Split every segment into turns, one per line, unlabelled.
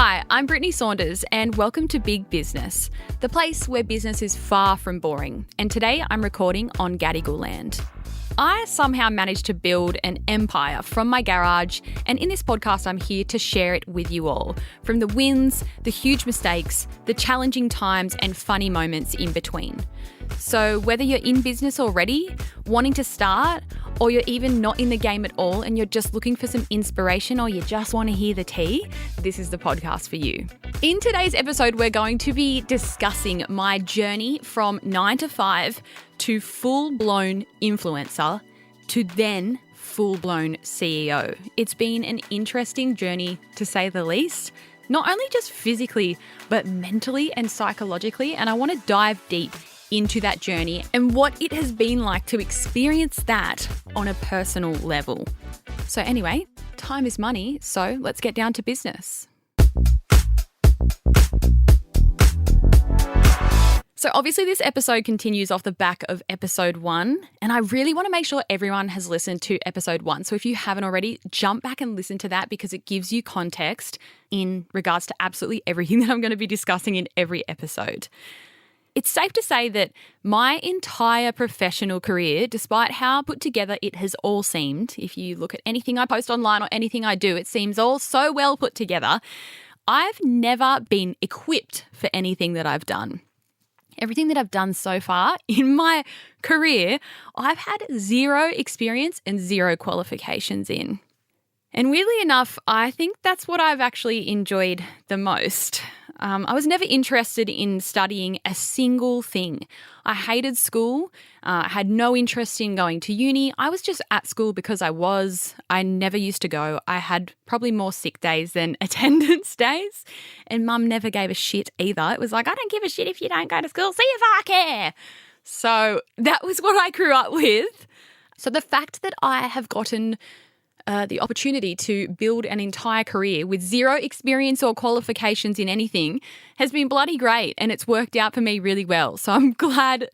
Hi, I'm Brittney Saunders and welcome to Big Business, the place where business is far from boring. And today I'm recording on Gadigal land. I somehow managed to build an empire from my garage, and in this podcast I'm here to share it with you all. From the wins, the huge mistakes, the challenging times and funny moments in between. So whether you're in business already, wanting to start, or you're even not in the game at all and you're just looking for some inspiration or you just want to hear the tea, this is the podcast for you. In today's episode, we're going to be discussing my journey from 9 to 5 to full-blown influencer to then full-blown CEO. It's been an interesting journey, to say the least, not only just physically, but mentally and psychologically. And I want to dive deep into that journey and what it has been like to experience that on a personal level. So anyway, time is money, so let's get down to business. So obviously this episode continues off the back of episode 1, and I really want to make sure everyone has listened to episode 1. So if you haven't already, jump back and listen to that because it gives you context in regards to absolutely everything that I'm going to be discussing in every episode. It's safe to say that my entire professional career, despite how put together it has all seemed, if you look at anything I post online or anything I do, it seems all so well put together, I've never been equipped for anything that I've done. Everything that I've done so far in my career, I've had zero experience and zero qualifications in. And weirdly enough, I think that's what I've actually enjoyed the most. I was never interested in studying a single thing. I hated school. I had no interest in going to uni. I was just at school because I never used to go. I had probably more sick days than attendance days. And mum never gave a shit either. It was like, I don't give a shit if you don't go to school. See if I care. So that was what I grew up with. So the fact that I have gotten the opportunity to build an entire career with zero experience or qualifications in anything has been bloody great, and it's worked out for me really well. So I'm glad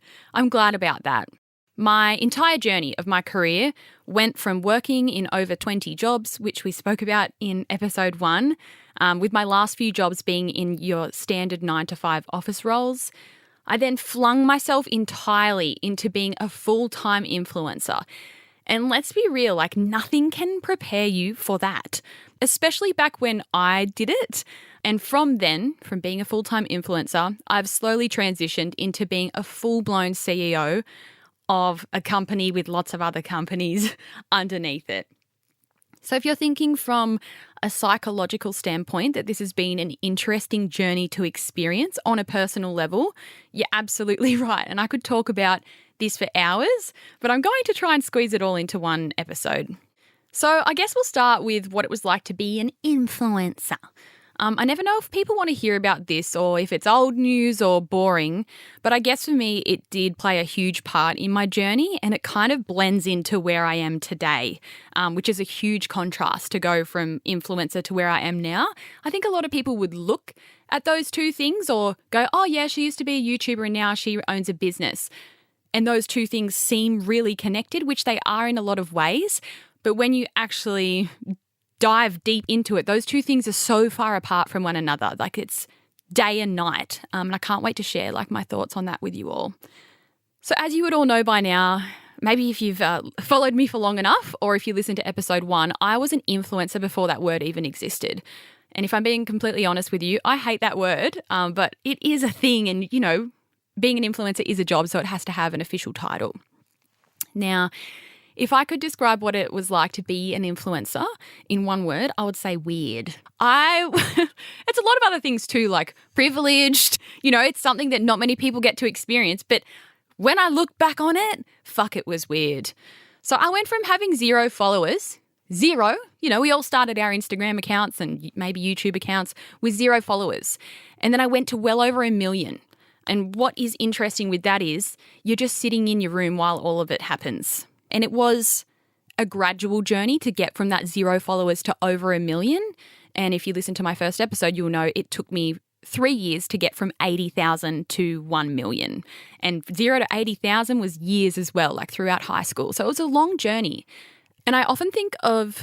about that. My entire journey of my career went from working in over 20 jobs, which we spoke about in episode 1, with my last few jobs being in your standard 9 to 5 office roles. I then flung myself entirely into being a full-time influencer. And let's be real, like nothing can prepare you for that, especially back when I did it. And from being a full-time influencer, I've slowly transitioned into being a full-blown CEO of a company with lots of other companies underneath it. So if you're thinking from a psychological standpoint that this has been an interesting journey to experience on a personal level, you're absolutely right. And I could talk about this for hours, but I'm going to try and squeeze it all into one episode. So I guess we'll start with what it was like to be an influencer. I never know if people want to hear about this or if it's old news or boring, but I guess for me it did play a huge part in my journey, and it kind of blends into where I am today, which is a huge contrast to go from influencer to where I am now. I think a lot of people would look at those two things or go, oh yeah, she used to be a YouTuber and now she owns a business. And those two things seem really connected, which they are in a lot of ways. But when you actually dive deep into it, those two things are so far apart from one another. Like it's day and night. And I can't wait to share my thoughts on that with you all. So as you would all know by now, maybe if you've followed me for long enough, or if you listened to episode 1, I was an influencer before that word even existed. And if I'm being completely honest with you, I hate that word, but it is a thing, and being an influencer is a job, so it has to have an official title. Now, if I could describe what it was like to be an influencer in one word, I would say weird. It's a lot of other things too, like privileged. It's something that not many people get to experience. But when I look back on it, fuck, it was weird. So I went from having 0 followers, zero, we all started our Instagram accounts and maybe YouTube accounts with 0 followers. And then I went to well over 1 million. And what is interesting with that is you're just sitting in your room while all of it happens. And it was a gradual journey to get from that 0 followers to over 1 million. And if you listen to my first episode, you'll know it took me 3 years to get from 80,000 to 1 million. And 0 to 80,000 was years as well, like throughout high school. So it was a long journey. And I often think of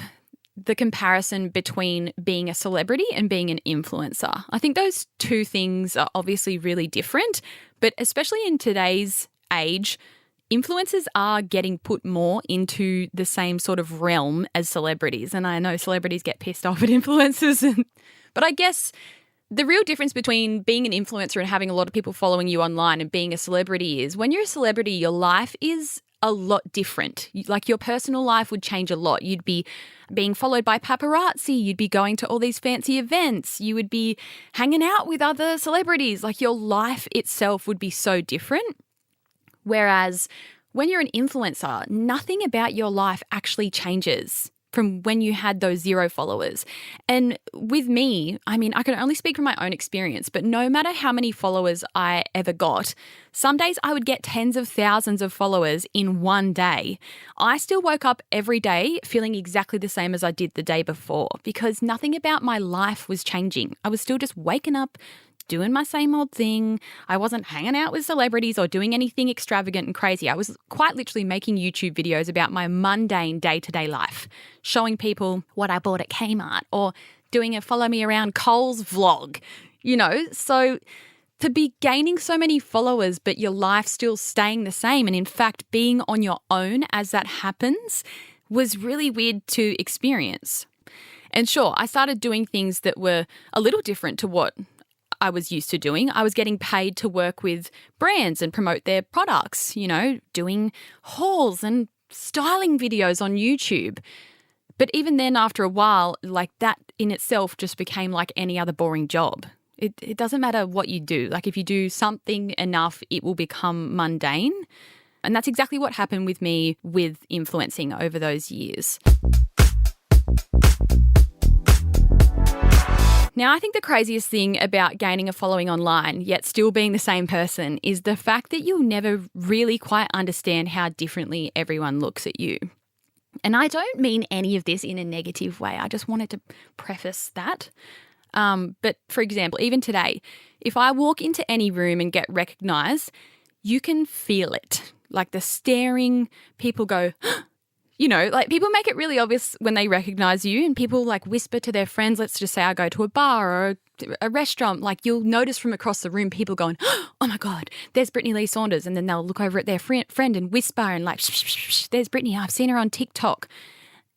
the comparison between being a celebrity and being an influencer. I think those two things are obviously really different, but especially in today's age, influencers are getting put more into the same sort of realm as celebrities. And I know celebrities get pissed off at influencers, but I guess the real difference between being an influencer and having a lot of people following you online and being a celebrity is when you're a celebrity, your life is a lot different. Like your personal life would change a lot. You'd be being followed by paparazzi. You'd be going to all these fancy events. You would be hanging out with other celebrities. Like your life itself would be so different. Whereas when you're an influencer, nothing about your life actually changes from when you had those 0 followers. And with me, I mean, I can only speak from my own experience, but no matter how many followers I ever got, some days I would get tens of thousands of followers in one day. I still woke up every day feeling exactly the same as I did the day before because nothing about my life was changing. I was still just waking up, doing my same old thing. I wasn't hanging out with celebrities or doing anything extravagant and crazy. I was quite literally making YouTube videos about my mundane day-to-day life, showing people what I bought at Kmart or doing a follow me around Coles vlog, So to be gaining so many followers but your life still staying the same and in fact being on your own as that happens was really weird to experience. And sure, I started doing things that were a little different to what I was used to doing. I was getting paid to work with brands and promote their products, doing hauls and styling videos on YouTube. But even then, after a while, like that in itself just became like any other boring job. It doesn't matter what you do. Like if you do something enough, it will become mundane. And that's exactly what happened with me with influencing over those years. Now, I think the craziest thing about gaining a following online, yet still being the same person, is the fact that you'll never really quite understand how differently everyone looks at you. And I don't mean any of this in a negative way. I just wanted to preface that. But for example, even today, if I walk into any room and get recognised, you can feel it. Like the staring, people go, like people make it really obvious when they recognise you and people like whisper to their friends. Let's just say I go to a bar or a restaurant, like you'll notice from across the room people going, oh my God, there's Brittney Saunders. And then they'll look over at their friend and whisper and like, shh, there's Brittney. I've seen her on TikTok.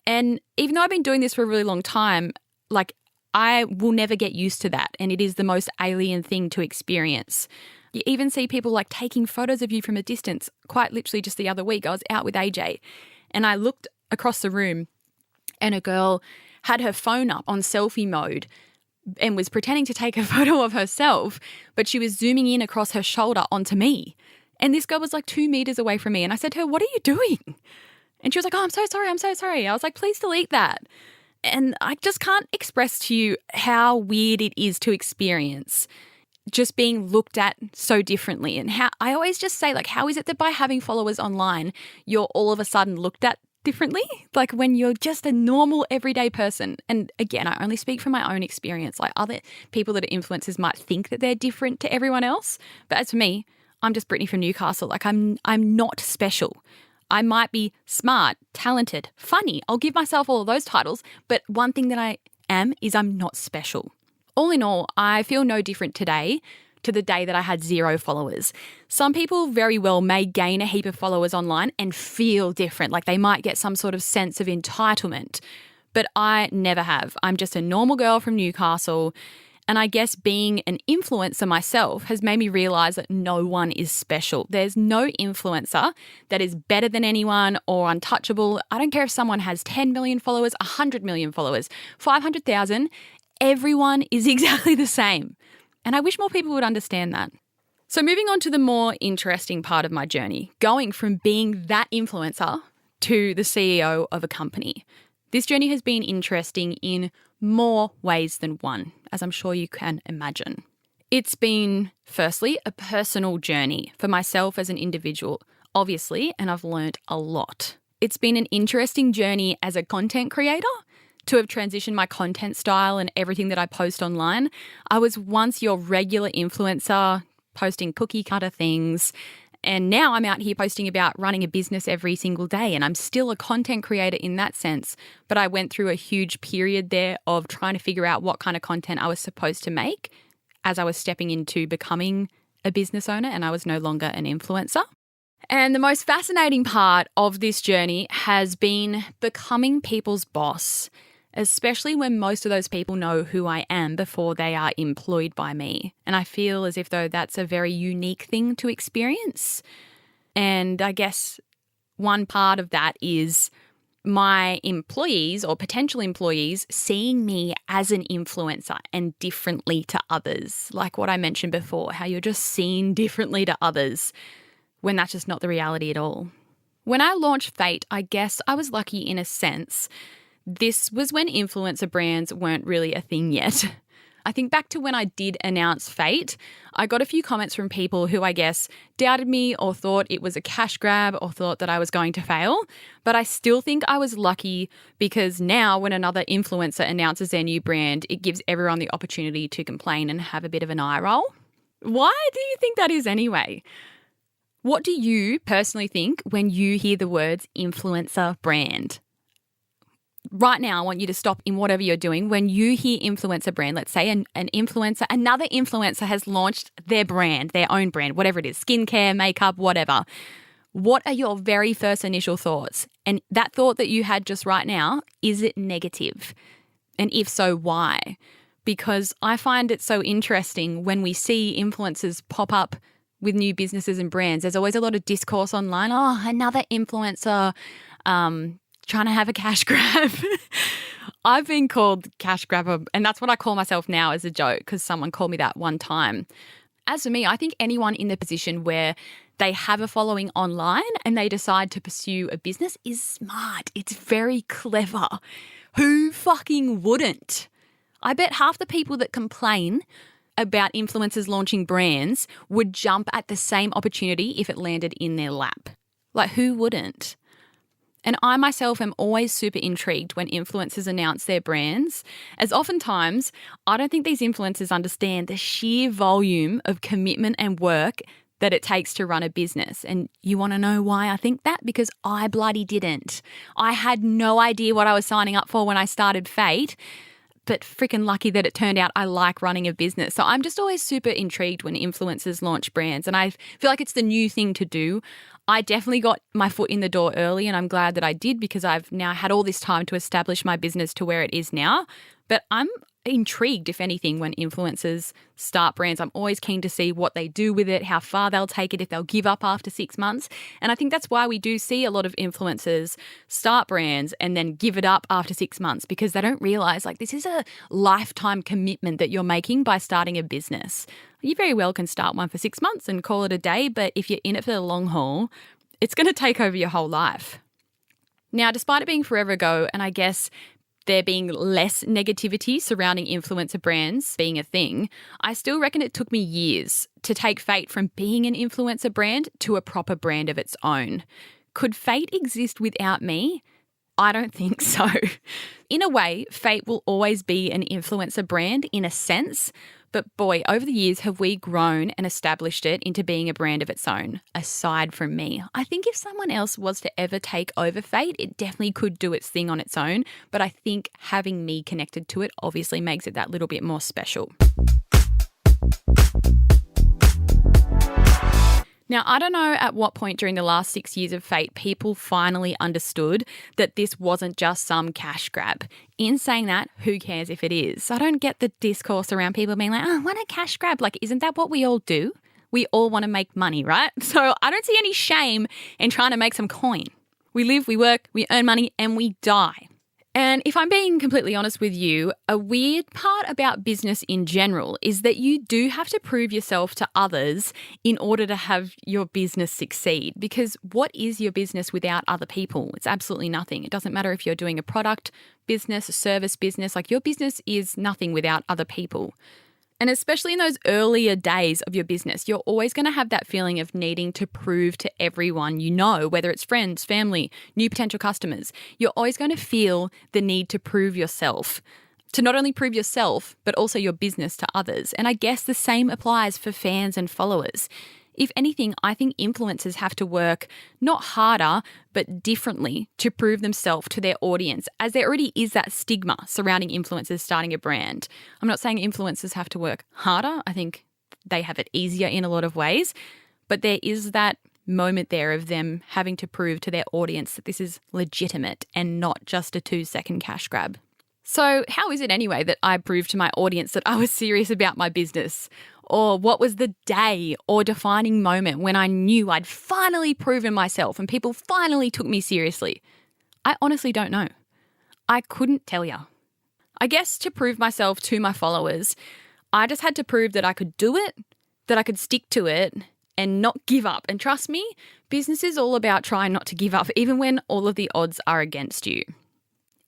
And even though I've been doing this for a really long time, like I will never get used to that. And it is the most alien thing to experience. You even see people like taking photos of you from a distance. Quite literally just the other week, I was out with AJ and I looked across the room and a girl had her phone up on selfie mode and was pretending to take a photo of herself, but she was zooming in across her shoulder onto me. And this girl was like 2 meters away from me. And I said to her, what are you doing? And she was like, oh, I'm so sorry. I was like, please delete that. And I just can't express to you how weird it is to experience just being looked at so differently. And how I always just say, like, how is it that by having followers online, you're all of a sudden looked at differently? Like when you're just a normal everyday person. And again, I only speak from my own experience. Like other people that are influencers might think that they're different to everyone else. But as for me, I'm just Brittney from Newcastle. Like I'm not special. I might be smart, talented, funny. I'll give myself all of those titles. But one thing that I am is I'm not special. All in all, I feel no different today to the day that I had 0 followers. Some people very well may gain a heap of followers online and feel different, like they might get some sort of sense of entitlement, but I never have. I'm just a normal girl from Newcastle, and I guess being an influencer myself has made me realise that no one is special. There's no influencer that is better than anyone or untouchable. I don't care if someone has 10 million followers, 100 million followers, 500,000, everyone is exactly the same. And I wish more people would understand that. So moving on to the more interesting part of my journey, going from being that influencer to the CEO of a company. This journey has been interesting in more ways than one, as I'm sure you can imagine. It's been, firstly, a personal journey for myself as an individual, obviously, and I've learnt a lot. It's been an interesting journey as a content creator, to have transitioned my content style and everything that I post online. I was once your regular influencer posting cookie cutter things And now I'm out here posting about running a business every single day, and I'm still a content creator in that sense. But I went through a huge period there of trying to figure out what kind of content I was supposed to make as I was stepping into becoming a business owner and I was no longer an influencer. And the most fascinating part of this journey has been becoming people's boss, especially when most of those people know who I am before they are employed by me. And I feel as if though that's a very unique thing to experience. And I guess one part of that is my employees or potential employees seeing me as an influencer and differently to others. Like what I mentioned before, how you're just seen differently to others when that's just not the reality at all. When I launched FAYT, I guess I was lucky in a sense. This was when influencer brands weren't really a thing yet. I think back to when I did announce FAYT, I got a few comments from people who I guess doubted me or thought it was a cash grab or thought that I was going to fail. But I still think I was lucky because now when another influencer announces their new brand, it gives everyone the opportunity to complain and have a bit of an eye roll. Why do you think that is anyway? What do you personally think when you hear the words influencer brand? Right now, I want you to stop in whatever you're doing. When you hear influencer brand, let's say an influencer, another influencer has launched their brand, their own brand, whatever it is, skincare, makeup, whatever. What are your very first initial thoughts? And that thought that you had just right now, is it negative? And if so, why? Because I find it so interesting when we see influencers pop up with new businesses and brands. There's always a lot of discourse online. Oh, another influencer trying to have a cash grab. I've been called cash grabber, and that's what I call myself now as a joke because someone called me that one time. As for me, I think anyone in the position where they have a following online and they decide to pursue a business is smart. It's very clever. Who fucking wouldn't? I bet half the people that complain about influencers launching brands would jump at the same opportunity if it landed in their lap. Like, who wouldn't? And I myself am always super intrigued when influencers announce their brands, as oftentimes I don't think these influencers understand the sheer volume of commitment and work that it takes to run a business. And you want to know why I think that? Because I bloody didn't. I had no idea what I was signing up for when I started FAYT, but freaking lucky that it turned out I like running a business. So I'm just always super intrigued when influencers launch brands, and I feel like it's the new thing to do. I definitely got my foot in the door early, and I'm glad that I did because I've now had all this time to establish my business to where it is now. But I'm intrigued, if anything, when influencers start brands. I'm always keen to see what they do with it, how far they'll take it, if they'll give up after 6 months. And I think that's why we do see a lot of influencers start brands and then give it up after 6 months because they don't realize like this is a lifetime commitment that you're making by starting a business. You very well can start one for 6 months and call it a day, but if you're in it for the long haul, it's going to take over your whole life. Now, despite it being forever ago, and I guess there being less negativity surrounding influencer brands being a thing, I still reckon it took me years to take FAYT from being an influencer brand to a proper brand of its own. Could FAYT exist without me? I don't think so. In a way, FAYT will always be an influencer brand in a sense, but boy, over the years have we grown and established it into being a brand of its own, aside from me. I think if someone else was to ever take over FAYT, it definitely could do its thing on its own, but I think having me connected to it obviously makes it that little bit more special. Now, I don't know at what point during the last 6 years of FAYT people finally understood that this wasn't just some cash grab. In saying that, who cares if it is? I don't get the discourse around people being like, oh, what a cash grab. Like, isn't that what we all do? We all want to make money, right? So I don't see any shame in trying to make some coin. We live, we work, we earn money, and we die. And if I'm being completely honest with you, a weird part about business in general is that you do have to prove yourself to others in order to have your business succeed. Because what is your business without other people? It's absolutely nothing. It doesn't matter if you're doing a product business, a service business, like your business is nothing without other people. And especially in those earlier days of your business, you're always going to have that feeling of needing to prove to everyone you know, whether it's friends, family, new potential customers. You're always going to feel the need to prove yourself, to not only prove yourself, but also your business to others. And I guess the same applies for fans and followers. If anything, I think influencers have to work not harder, but differently to prove themselves to their audience, as there already is that stigma surrounding influencers starting a brand. I'm not saying influencers have to work harder. I think they have it easier in a lot of ways, but there is that moment there of them having to prove to their audience that this is legitimate and not just a 2-second cash grab. So how is it anyway that I proved to my audience that I was serious about my business? Or what was the day or defining moment when I knew I'd finally proven myself and people finally took me seriously? I honestly don't know. I couldn't tell you. I guess to prove myself to my followers, I just had to prove that I could do it, that I could stick to it, and not give up. And trust me, business is all about trying not to give up, even when all of the odds are against you.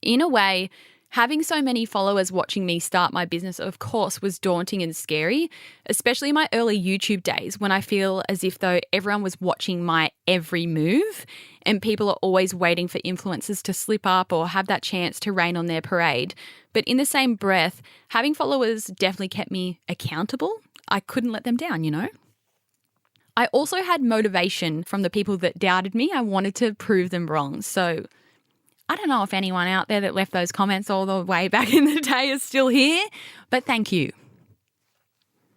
In a way, having so many followers watching me start my business, of course, was daunting and scary, especially in my early YouTube days when I feel as if though everyone was watching my every move and people are always waiting for influencers to slip up or have that chance to rain on their parade. But in the same breath, having followers definitely kept me accountable. I couldn't let them down, you know? I also had motivation from the people that doubted me. I wanted to prove them wrong. So I don't know if anyone out there that left those comments all the way back in the day is still here, but thank you.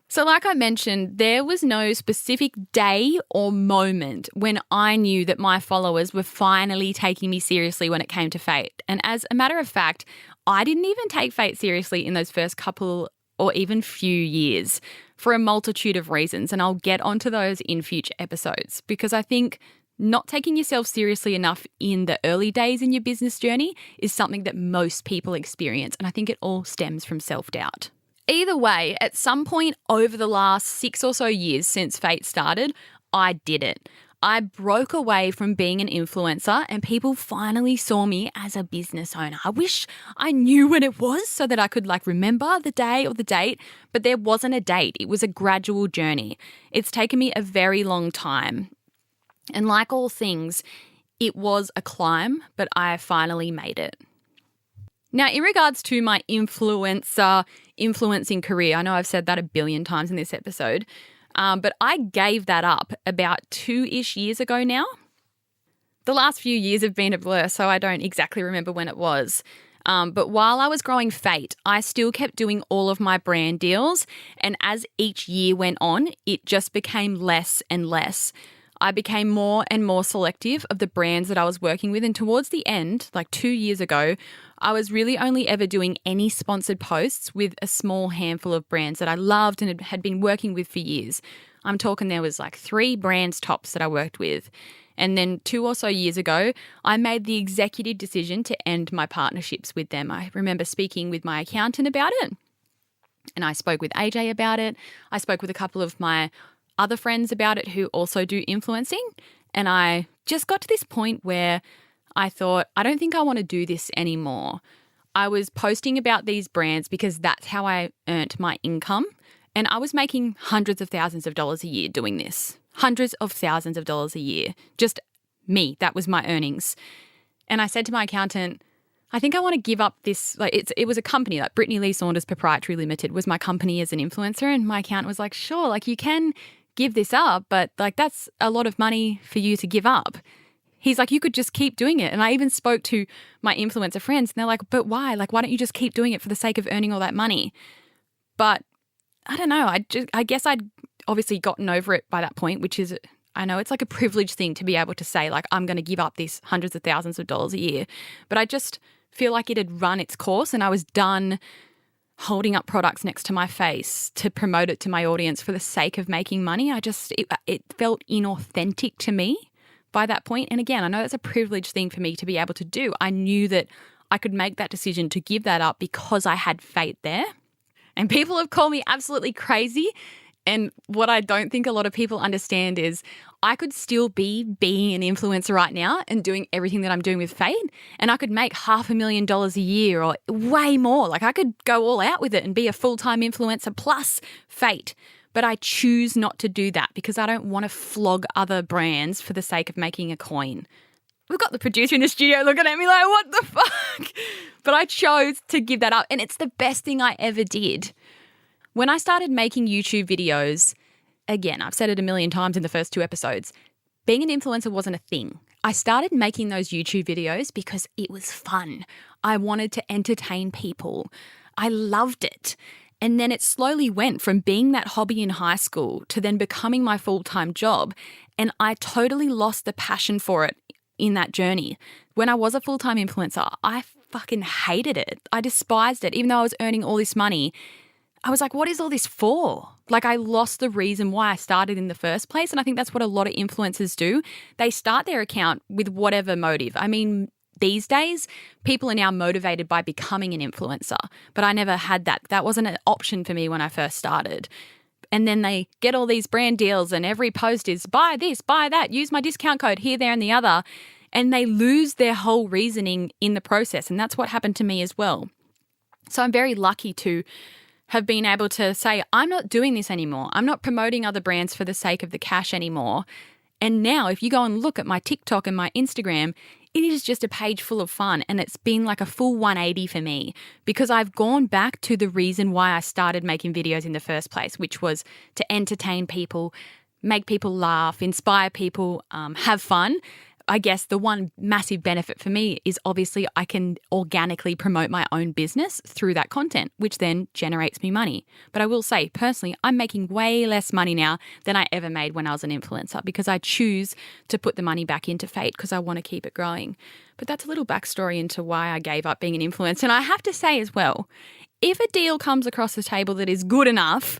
So like I mentioned, there was no specific day or moment when I knew that my followers were finally taking me seriously when it came to FAYT. And as a matter of fact, I didn't even take FAYT seriously in those first couple or even few years for a multitude of reasons. And I'll get onto those in future episodes because I think not taking yourself seriously enough in the early days in your business journey is something that most people experience, and I think it all stems from self-doubt. Either way, at some point over the last 6 or so years since FAYT started, I did it. I broke away from being an influencer and people finally saw me as a business owner. I wish I knew when it was so that I could remember the day or the date, but there wasn't a date. It was a gradual journey. It's taken me a very long time. And like all things, it was a climb, but I finally made it. Now, in regards to my influencing career, I know I've said that a billion times in this episode, but I gave that up about 2-ish years ago now. The last few years have been a blur, so I don't exactly remember when it was. But while I was growing FAYT, I still kept doing all of my brand deals. And as each year went on, it just became less and less. I became more and more selective of the brands that I was working with. And towards the end, 2 years ago, I was really only ever doing any sponsored posts with a small handful of brands that I loved and had been working with for years. I'm talking there was 3 brands tops that I worked with. And then 2 or so years ago, I made the executive decision to end my partnerships with them. I remember speaking with my accountant about it, and I spoke with AJ about it. I spoke with a couple of my other friends about it who also do influencing. And I just got to this point where I thought, I don't think I want to do this anymore. I was posting about these brands because that's how I earned my income. And I was making hundreds of thousands of dollars a year doing this. Hundreds of thousands of dollars a year. Just me. That was my earnings. And I said to my accountant, I think I want to give up this. It was a company, Brittney Lee Saunders Proprietary Limited was my company as an influencer. And my accountant was like, sure, you can give this up, but that's a lot of money for you to give up. He's like, you could just keep doing it. And I even spoke to my influencer friends and they're like, but why? Why don't you just keep doing it for the sake of earning all that money? But I don't know. I guess I'd obviously gotten over it by that point, which is, I know it's a privileged thing to be able to say, I'm going to give up this hundreds of thousands of dollars a year. But I just feel like it had run its course and I was done holding up products next to my face to promote it to my audience for the sake of making money. It felt inauthentic to me by that point. And again, I know that's a privileged thing for me to be able to do. I knew that I could make that decision to give that up because I had FAYT there. And people have called me absolutely crazy. And what I don't think a lot of people understand is I could still be being an influencer right now and doing everything that I'm doing with FAYT, and I could make $500,000 a year or way more. I could go all out with it and be a full-time influencer plus FAYT. But I choose not to do that because I don't want to flog other brands for the sake of making a coin. We've got the producer in the studio looking at me like, what the fuck? But I chose to give that up, and it's the best thing I ever did. When I started making YouTube videos, again, I've said it a million times in the first 2 episodes, being an influencer wasn't a thing. I started making those YouTube videos because it was fun. I wanted to entertain people. I loved it. And then it slowly went from being that hobby in high school to then becoming my full-time job. And I totally lost the passion for it in that journey. When I was a full-time influencer, I fucking hated it. I despised it. Even though I was earning all this money, I was like, what is all this for? Like, I lost the reason why I started in the first place. And I think that's what a lot of influencers do. They start their account with whatever motive. I mean, these days, people are now motivated by becoming an influencer, but I never had that. That wasn't an option for me when I first started. And then they get all these brand deals and every post is buy this, buy that, use my discount code here, there, and the other. And they lose their whole reasoning in the process. And that's what happened to me as well. So I'm very lucky to have been able to say, I'm not doing this anymore. I'm not promoting other brands for the sake of the cash anymore. And now if you go and look at my TikTok and my Instagram, it is just a page full of fun. And it's been like a full 180 for me because I've gone back to the reason why I started making videos in the first place, which was to entertain people, make people laugh, inspire people, have fun. I guess the one massive benefit for me is obviously I can organically promote my own business through that content, which then generates me money. But I will say, personally, I'm making way less money now than I ever made when I was an influencer because I choose to put the money back into FAYT because I want to keep it growing. But that's a little backstory into why I gave up being an influencer. And I have to say as well, if a deal comes across the table that is good enough,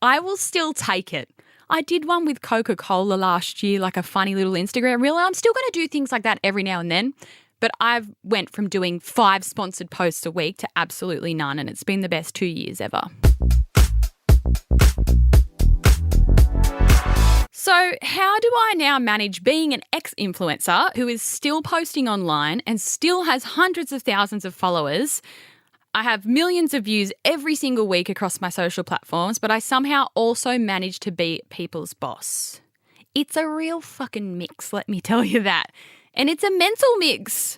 I will still take it. I did one with Coca-Cola last year, like a funny little Instagram reel. I'm still going to do things like that every now and then. But I've went from doing 5 sponsored posts a week to absolutely none. And it's been the best 2 years ever. So how do I now manage being an ex-influencer who is still posting online and still has hundreds of thousands of followers? I have millions of views every single week across my social platforms, but I somehow also manage to be people's boss. It's a real fucking mix, let me tell you that. And it's a mental mix.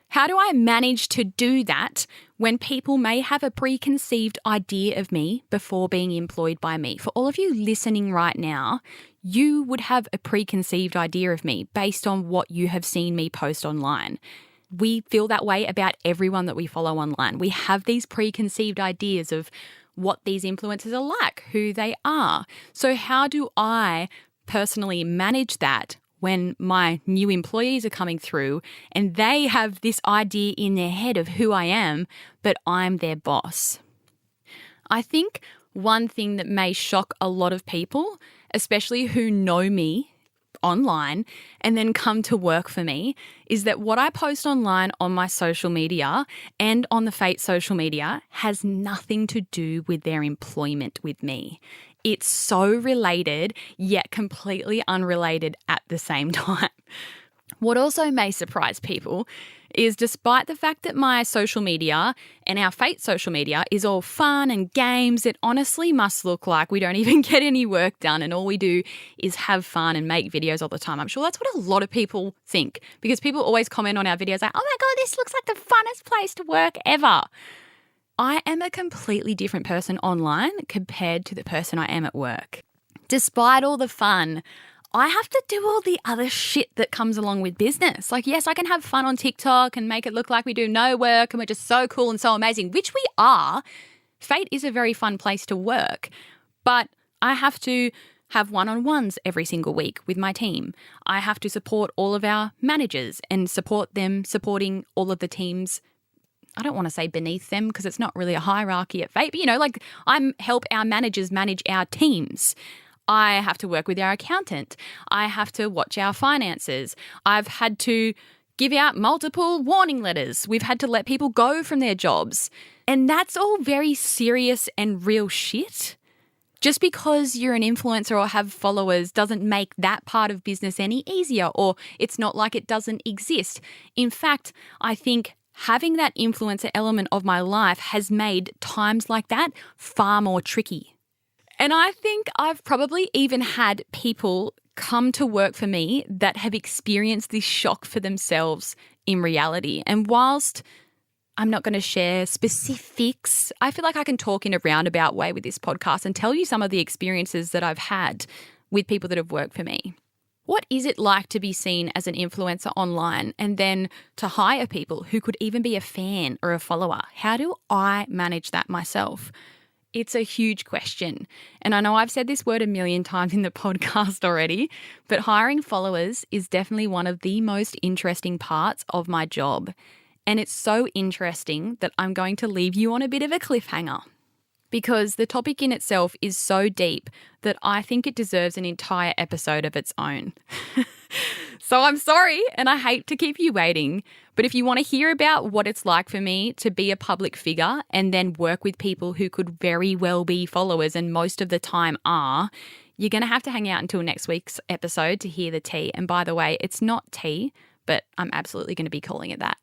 How do I manage to do that when people may have a preconceived idea of me before being employed by me? For all of you listening right now, you would have a preconceived idea of me based on what you have seen me post online. We feel that way about everyone that we follow online. We have these preconceived ideas of what these influencers are like, who they are. So how do I personally manage that when my new employees are coming through and they have this idea in their head of who I am, but I'm their boss? I think one thing that may shock a lot of people, especially who know me online and then come to work for me, is that what I post online on my social media and on the FAYT social media has nothing to do with their employment with me. It's so related, yet completely unrelated at the same time. What also may surprise people is despite the fact that my social media and our FAYT social media is all fun and games, it honestly must look like we don't even get any work done and all we do is have fun and make videos all the time. I'm sure that's what a lot of people think because people always comment on our videos like, oh my God, this looks like the funnest place to work ever. I am a completely different person online compared to the person I am at work. Despite all the fun, I have to do all the other shit that comes along with business. Like, yes, I can have fun on TikTok and make it look like we do no work and we're just so cool and so amazing, which we are. FAYT is a very fun place to work, but I have to have one-on-ones every single week with my team. I have to support all of our managers and support them supporting all of the teams. I don't want to say beneath them because it's not really a hierarchy at FAYT, but I help our managers manage our teams. I have to work with our accountant. I have to watch our finances. I've had to give out multiple warning letters. We've had to let people go from their jobs. And that's all very serious and real shit. Just because you're an influencer or have followers doesn't make that part of business any easier, or it's not like it doesn't exist. In fact, I think having that influencer element of my life has made times like that far more tricky. And I think I've probably even had people come to work for me that have experienced this shock for themselves in reality. And whilst I'm not going to share specifics. I feel like I can talk in a roundabout way with this podcast and tell you some of the experiences that I've had with people that have worked for me. What is it like to be seen as an influencer online and then to hire people who could even be a fan or a follower? How do I manage that myself? It's a huge question. And I know I've said this word a million times in the podcast already, but hiring followers is definitely one of the most interesting parts of my job. And it's so interesting that I'm going to leave you on a bit of a cliffhanger because the topic in itself is so deep that I think it deserves an entire episode of its own. So I'm sorry, and I hate to keep you waiting, but if you want to hear about what it's like for me to be a public figure and then work with people who could very well be followers and most of the time are, you're going to have to hang out until next week's episode to hear the tea. And by the way, it's not tea, but I'm absolutely going to be calling it that.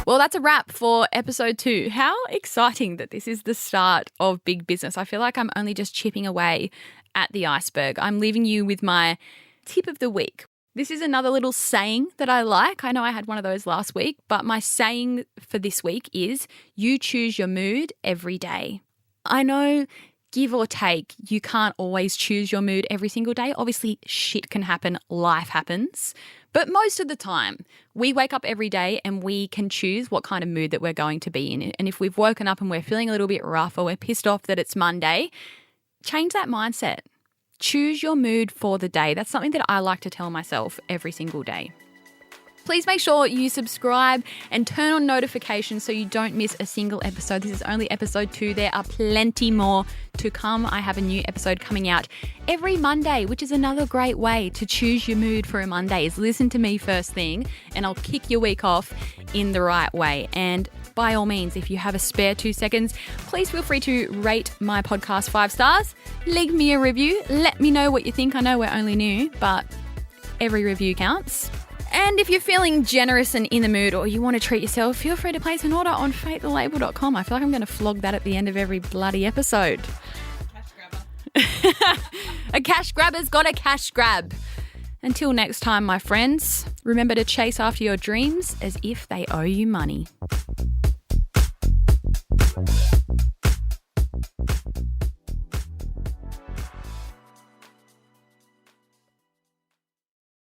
Well, that's a wrap for episode 2. How exciting that this is the start of big business. I feel like I'm only just chipping away at the iceberg. I'm leaving you with my tip of the week. This is another little saying that I like. I know I had one of those last week, but my saying for this week is you choose your mood every day. I know, give or take, you can't always choose your mood every single day. Obviously, shit can happen, life happens. But most of the time, we wake up every day and we can choose what kind of mood that we're going to be in. And if we've woken up and we're feeling a little bit rough or we're pissed off that it's Monday, change that mindset. Choose your mood for the day. That's something that I like to tell myself every single day. Please make sure you subscribe and turn on notifications so you don't miss a single episode. This is only episode 2. There are plenty more to come. I have a new episode coming out every Monday, which is another great way to choose your mood for a Monday is listen to me first thing and I'll kick your week off in the right way. And by all means, if you have a spare 2 seconds, please feel free to rate my podcast 5 stars. Leave me a review. Let me know what you think. I know we're only new, but every review counts. And if you're feeling generous and in the mood or you want to treat yourself, feel free to place an order on FAYTTheLabel.com. I feel like I'm going to flog that at the end of every bloody episode. Cash grabber. A cash grabber's got a cash grab. Until next time, my friends, remember to chase after your dreams as if they owe you money.